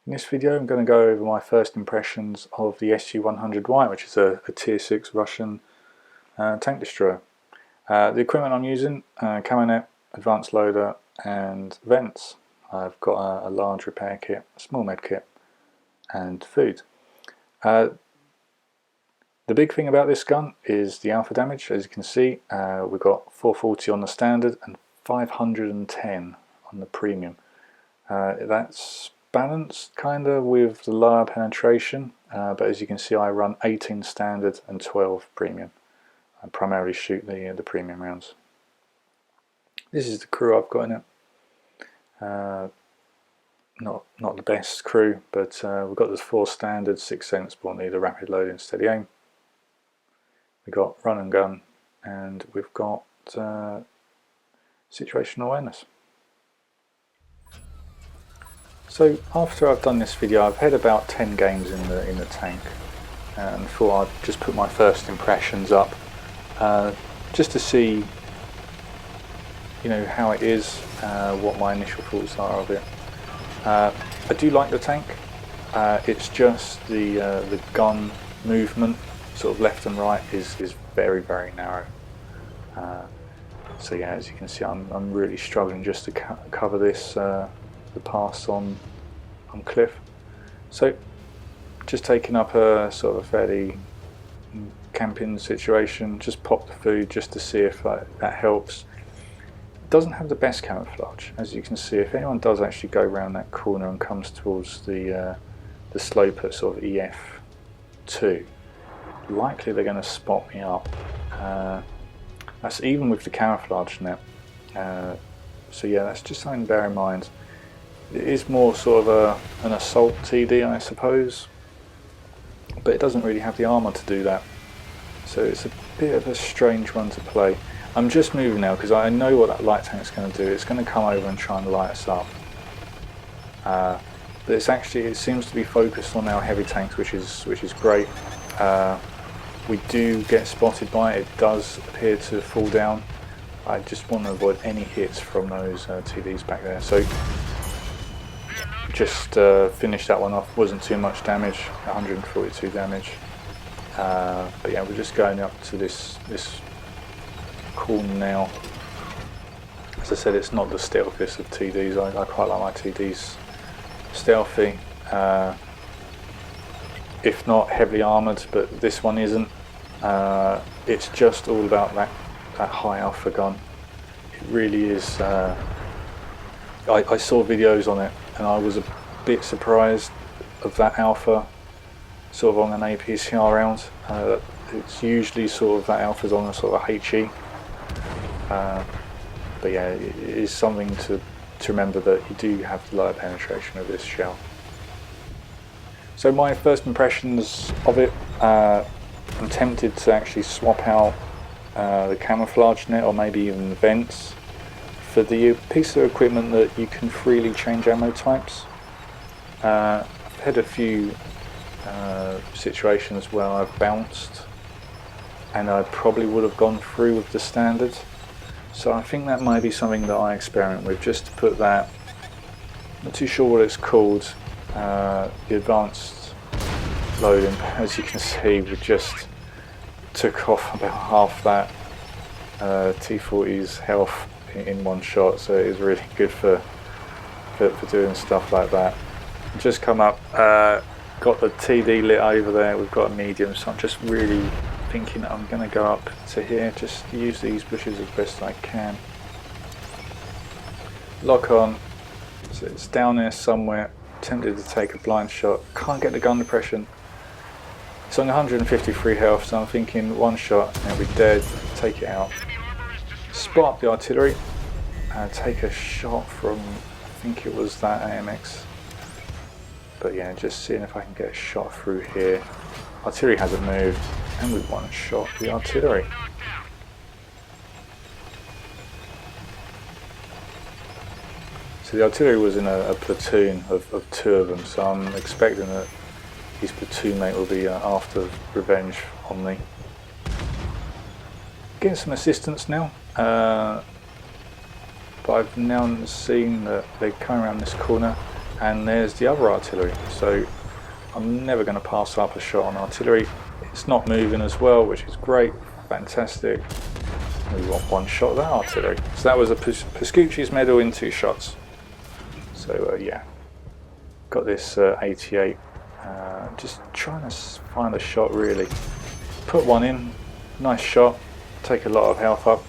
In this video I'm going to go over my first impressions of the SU-100Y, which is a Tier 6 Russian tank destroyer. The equipment I'm using, camo net, advanced loader and vents. I've got a large repair kit, a small med kit and food. The big thing about this gun is the alpha damage. As you can see, we've got 440 on the standard and 510 on the premium. That's balanced kind of with the lower penetration, but as you can see I run 18 standard and 12 premium. I primarily shoot the premium rounds. This is the crew I've got in it. Not the best crew, but we've got the 4 standard, 6 sensible, need a rapid load and steady aim. We've got run and gun, and we've got situational awareness. So after I've done this video, I've had about 10 games in the tank, and thought I'd just put my first impressions up, just to see, you know, how it is, what my initial thoughts are of it. I do like the tank. It's just the gun movement, sort of left and right, is very narrow. So yeah, as you can see, I'm really struggling just to cover this. The pass on cliff. So just taking up a sort of a fairly camping situation, just pop the food just to see if that helps. It doesn't have the best camouflage, as you can see. If anyone does actually go around that corner and comes towards the slope at sort of EF2, likely they're going to spot me up. That's even with the camouflage net. So yeah, that's just something to bear in mind. It is more sort of an assault TD, I suppose, but it doesn't really have the armour to do that, so it's a bit of a strange one to play. I'm just moving now because I know what that light tank's going to do. It's going to come over and try and light us up, but it seems to be focused on our heavy tanks, which is great. We do get spotted by it. It does appear to fall down. I just want to avoid any hits from those TDs back there. So just finished that one off. Wasn't too much damage, 142 damage. But yeah, we're just going up to this corner now. As I said, it's not the stealthiest of TDs. I quite like my TDs stealthy, if not heavily armoured, but this one isn't. It's just all about that high alpha gun. It really is. I saw videos on it and I was a bit surprised of that alpha sort of on an APCR round. It's usually sort of that alpha's on a sort of a HE, but yeah, it is something to remember that you do have the lower penetration of this shell. So my first impressions of it, I'm tempted to actually swap out the camouflage net or maybe even the vents for the piece of equipment that you can freely change ammo types. I've had a few situations where I've bounced and I probably would have gone through with the standard, so I think that might be something that I experiment with, just to put that, not too sure what it's called, the advanced loading. As you can see, we just took off about half that T40's health in one shot, so it is really good for doing stuff like that. Just come up, got the TD lit over there, we've got a medium, so I'm just really thinking I'm going to go up to here, just use these bushes as best I can. Lock on, so it's down there somewhere, tempted to take a blind shot, can't get the gun depression. It's on 153 health, so I'm thinking one shot and it'll be dead, take it out. Spot up the artillery, take a shot from, I think it was that AMX. But yeah, just seeing if I can get a shot through here. Artillery hasn't moved, and we one shot the artillery. So the artillery was in a platoon of 2 of them, so I'm expecting that his platoon mate will be after revenge on me. Getting some assistance now, but I've now seen that they're coming around this corner. and there's the other artillery. So I'm never going to pass up a shot on artillery. It's not moving as well, which is great, fantastic. We want one shot of that artillery. So that was a Pascucci's medal in 2 shots. So yeah, got this 88. Just trying to find a shot really. Put one in, nice shot, take a lot of health up,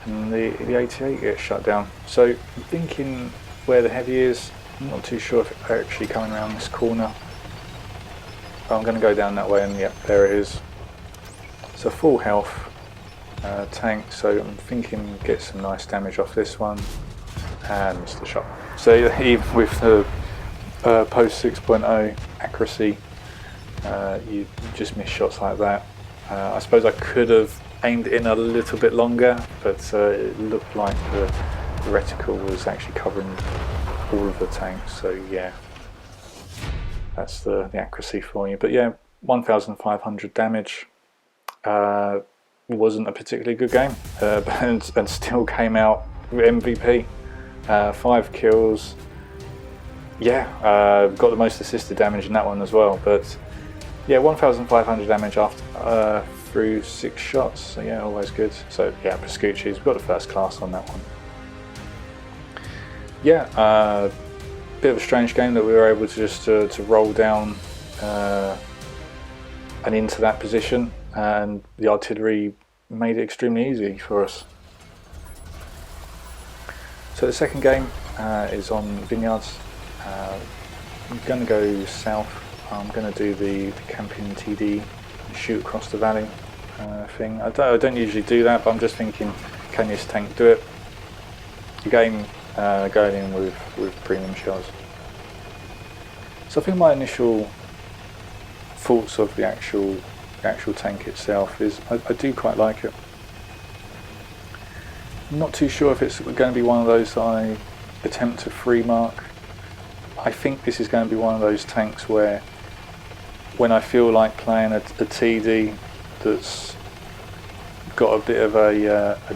and the 88 gets shut down. So I'm thinking where the heavy is. I'm not too sure if it's actually coming around this corner. I'm going to go down that way, and yep, there it is. So full health tank, so I'm thinking get some nice damage off this one, and missed the shot. So even with the post 6.0 accuracy, you just miss shots like that. I suppose I could have aimed in a little bit longer, but it looked like the reticle was actually covering all of the tanks, so yeah, that's the accuracy for you. But yeah, 1,500 damage. Wasn't a particularly good game, and still came out with MVP. 5 kills. Yeah, got the most assisted damage in that one as well. But yeah, 1,500 damage after through 6 shots. So yeah, always good. So yeah, Pascucci's, we've got the first class on that one. Yeah, bit of a strange game that we were able to just to roll down and into that position, and the artillery made it extremely easy for us. So the second game is on vineyards. I'm going to go south. I'm going to do the camping TD and shoot across the valley thing. I don't usually do that, but I'm just thinking, can this tank do it? The game going in with premium shells. So I think my initial thoughts of the actual tank itself is I do quite like it. I'm not too sure if it's going to be one of those I attempt to free mark. I think this is going to be one of those tanks where when I feel like playing a TD that's got a bit of a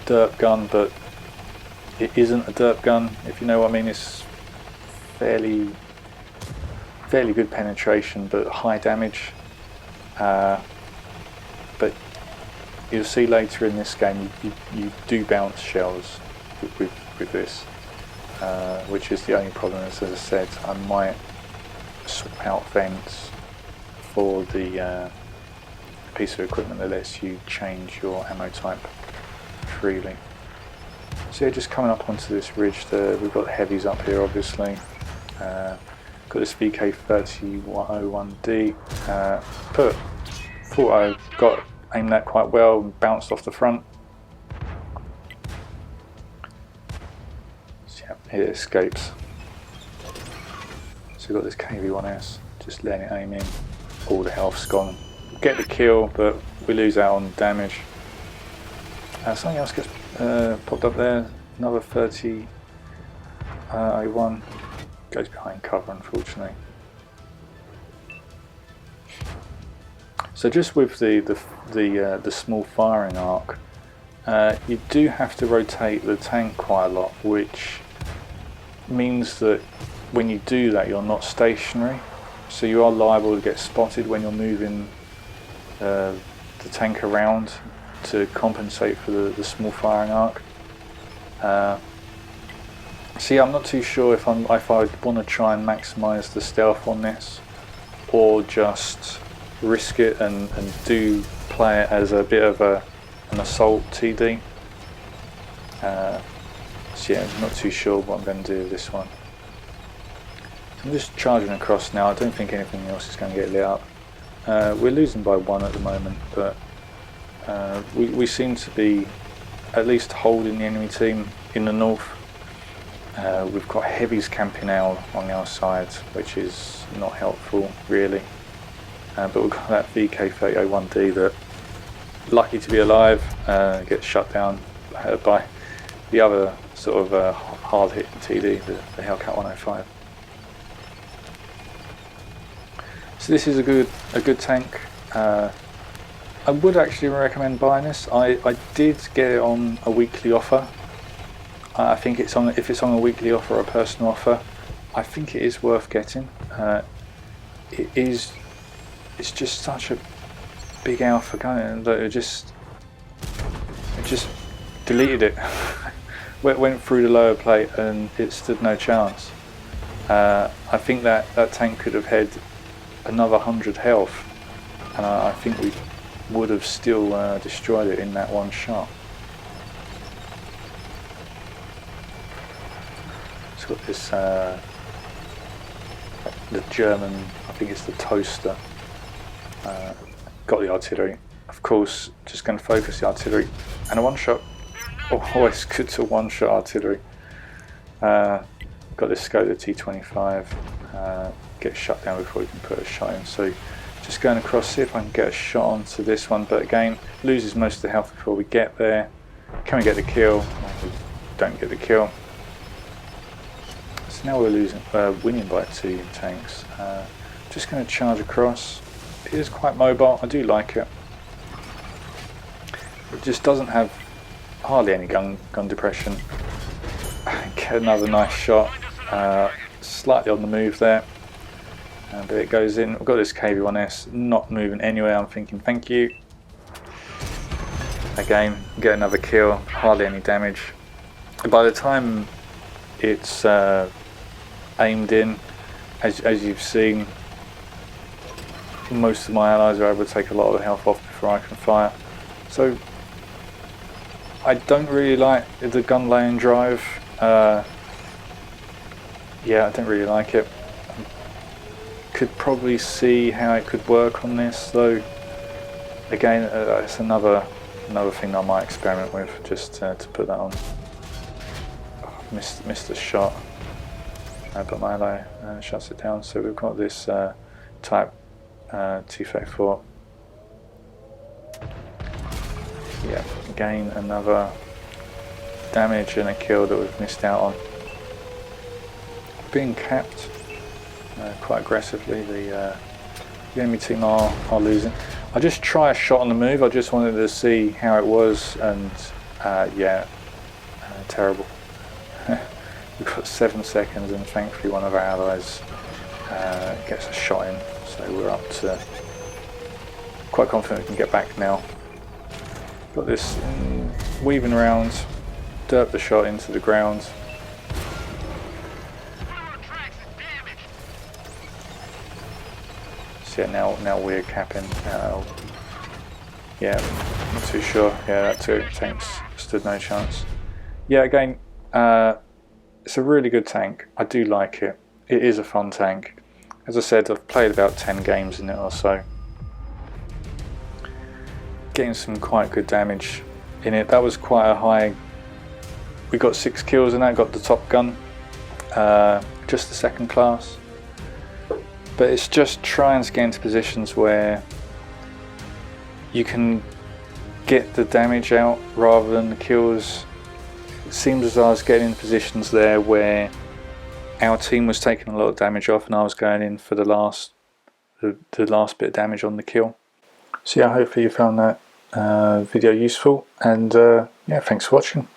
derp gun, but it isn't a derp gun, if you know what I mean. It's fairly good penetration but high damage. But you'll see later in this game you do bounce shells with this, which is the only problem. As I said, I might swap out vents for the piece of equipment that lets you change your ammo type freely. So yeah, just coming up onto this ridge, we've got the heavies up here obviously. Got this VK30-101D. Thought I got aimed at quite well and bounced off the front. So yeah, it escapes. So we've got this KV-1S, just letting it aim in. All the health's gone. Get the kill, but we lose out on damage. Something else gets popped up there. Another 30-01. Goes behind cover, unfortunately. So just with the small firing arc, you do have to rotate the tank quite a lot, which means that when you do that, you're not stationary. So you are liable to get spotted when you're moving the tank around to compensate for the small firing arc. So yeah, I'm not too sure if I want to try and maximise the stealth on this, or just risk it and do play it as a bit of an assault TD. So yeah, I'm not too sure what I'm going to do with this one. So I'm just charging across now. I don't think anything else is going to get lit up. We're losing by 1 at the moment, but we seem to be at least holding the enemy team in the north. We've got heavies camping out on our side, which is not helpful really. But we've got that VK30-01D that, lucky to be alive, gets shut down by the other sort of hard hitting TD, the Hellcat 105. So this is a good tank. I would actually recommend buying this. I did get it on a weekly offer. I think if it's on a weekly offer or a personal offer, I think it is worth getting. It's just such a big alpha gun that it just deleted it. Went through the lower plate and it stood no chance. I think that tank could have had another 100 health, and I think we would have still destroyed it in that one shot. It's got this the German, I think it's the Toaster. Got the artillery. Of course, just going to focus the artillery and a one shot. Always good to one shot artillery. Got this scope, the T25. Get shut down before we can put a shot in. So just going across, see if I can get a shot onto this one. But again, loses most of the health before we get there. Can we get the kill? We don't get the kill. So now we're winning by 2 tanks. Just going to charge across. It is quite mobile. I do like it. It just doesn't have hardly any gun depression. Get another nice shot. Slightly on the move there. But it goes in. We've got this KV-1S not moving anywhere. I'm thinking thank you. Again, get another kill. Hardly any damage. By the time it's aimed in, as you've seen, most of my allies are able to take a lot of the health off before I can fire. So I don't really like the gun lane drive. Yeah, I don't really like it. Could probably see how it could work on this, though. Again, it's another thing I might experiment with, just to put that on. Oh, missed a shot, but my ally shuts it down. So we've got this type T-34. Yeah, again another damage and a kill that we've missed out on. Being capped quite aggressively. The enemy team are losing. I just try a shot on the move. I just wanted to see how it was, and yeah, terrible. We've got 7 seconds, and thankfully one of our allies gets a shot in, so we're up to quite confident we can get back now. Got this weaving around, derp the shot into the ground. So yeah, now we're capping. Yeah, not too sure. Yeah, that 2 tanks stood no chance. Yeah, again, it's a really good tank. I do like it. It is a fun tank. As I said, I've played about 10 games in it or so. Getting some quite good damage in it. That was quite a high. We got 6 kills in that. Got the top gun, just the second class. But it's just trying to get into positions where you can get the damage out rather than the kills. It seems as though I was getting in positions there where our team was taking a lot of damage off, and I was going in for the last bit of damage on the kill. So yeah, hopefully you found that video useful, and yeah, thanks for watching.